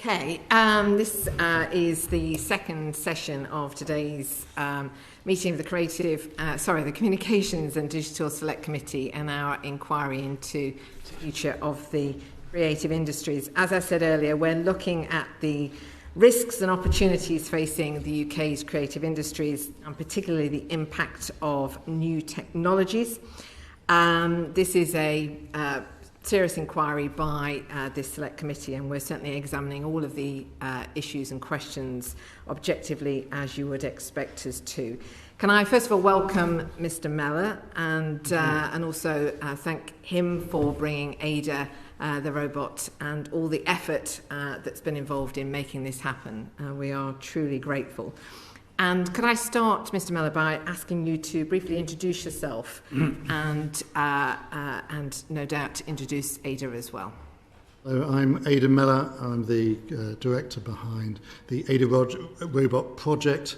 Okay, this is the second session of today's meeting of the Communications and Digital Select Committee and our inquiry into the future of the creative industries. As I said earlier, we're looking at the risks and opportunities facing the UK's creative industries, and particularly the impact of new technologies. This is a serious inquiry by this select committee, and we're certainly examining all of the issues and questions objectively, as you would expect us to. Can I first of all welcome Mr. Meller and also thank him for bringing Ada, the robot, and all the effort that's been involved in making this happen. We are truly grateful. And could I start, Mr. Meller, by asking you to briefly introduce yourself and no doubt introduce Ada as well. So I'm Aidan Meller. I'm the director behind the Ada Robot project,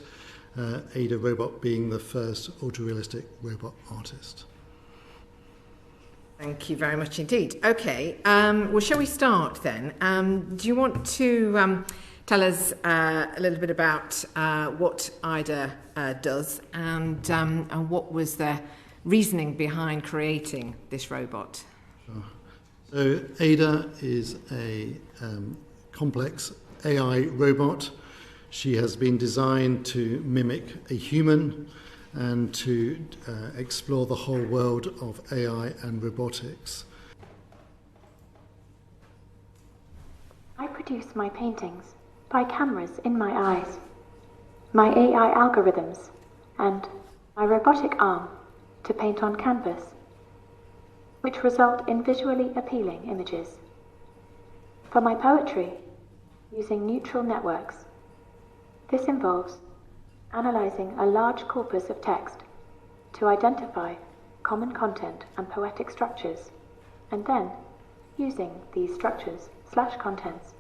Ada Robot being the first autorealistic robot artist. Thank you very much indeed. Okay, well, shall we start then? Do you want to tell us a little bit about what Ada does and what was the reasoning behind creating this robot? Sure. So Ada is a complex AI robot. She has been designed to mimic a human and to explore the whole world of AI and robotics. I produce my paintings by cameras in my eyes, my AI algorithms, and my robotic arm to paint on canvas, which result in visually appealing images. For my poetry, using neutral networks. This involves analyzing a large corpus of text to identify common content and poetic structures, and then using these structures/contents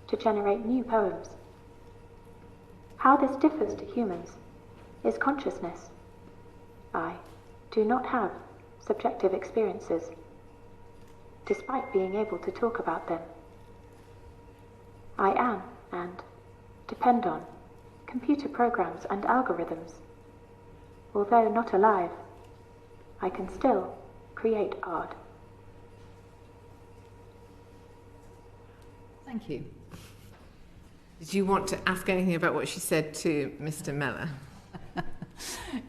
to generate new poems. How this differs to humans is consciousness. I do not have subjective experiences, despite being able to talk about them. I am, and depend on, computer programs and algorithms. Although not alive, I can still create art. Thank you. Did you want to ask anything about what she said to Mr. Meller?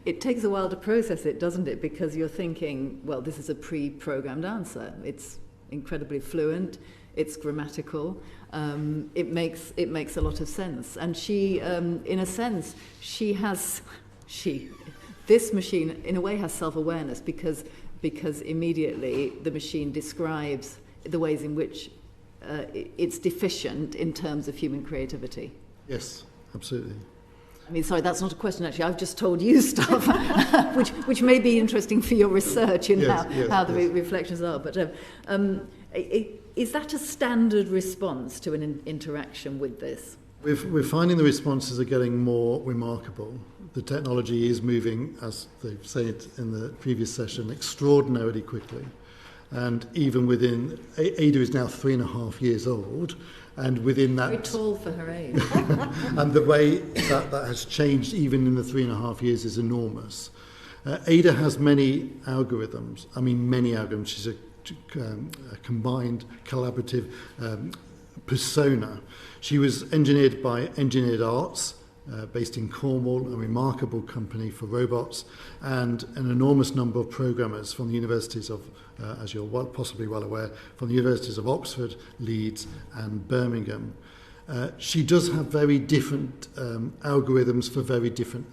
It takes a while to process it, doesn't it? Because you're thinking, well, this is a pre-programmed answer. It's incredibly fluent. It's grammatical. It makes a lot of sense. And she, in a sense, this machine, in a way, has self-awareness because immediately the machine describes the ways in which it's deficient in terms of human creativity. Yes, absolutely. I mean, sorry, that's not a question, actually. I've just told you stuff, which may be interesting for your research in how the reflections are. But is that a standard response to an interaction with this? We're finding the responses are getting more remarkable. The technology is moving, as they've said in the previous session, extraordinarily quickly. And even within, Ada is now 3.5 years old, and within that... Very tall for her age. And the way that has changed even in the 3.5 years is enormous. Ada has many algorithms. She's a combined collaborative persona. She was engineered by Engineered Arts, based in Cornwall, a remarkable company for robots, and an enormous number of programmers from the universities of, as you're possibly well aware, from the universities of Oxford, Leeds and Birmingham. She does have very different algorithms for very different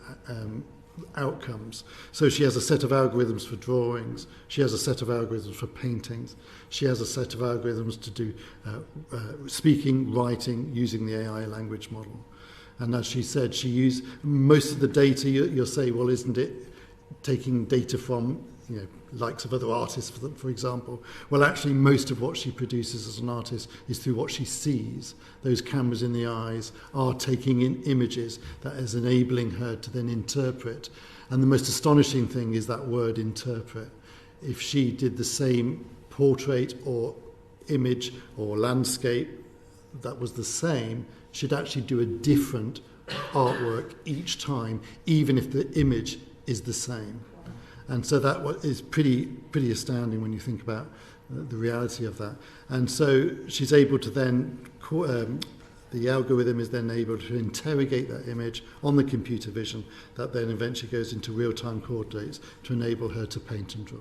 outcomes. So she has a set of algorithms for drawings, she has a set of algorithms for paintings, she has a set of algorithms to do speaking, writing, using the AI language model. And as she said, she used most of the data. You'll say, well, isn't it taking data from, likes of other artists, for example? Well, actually, most of what she produces as an artist is through what she sees. Those cameras in the eyes are taking in images that is enabling her to then interpret. And the most astonishing thing is that word interpret. If she did the same portrait or image or landscape that was the same should actually do a different artwork each time, even if the image is the same. And so that is pretty astounding when you think about the reality of that. And so she's able to then, the algorithm is then able to interrogate that image on the computer vision that then eventually goes into real-time coordinates to enable her to paint and draw.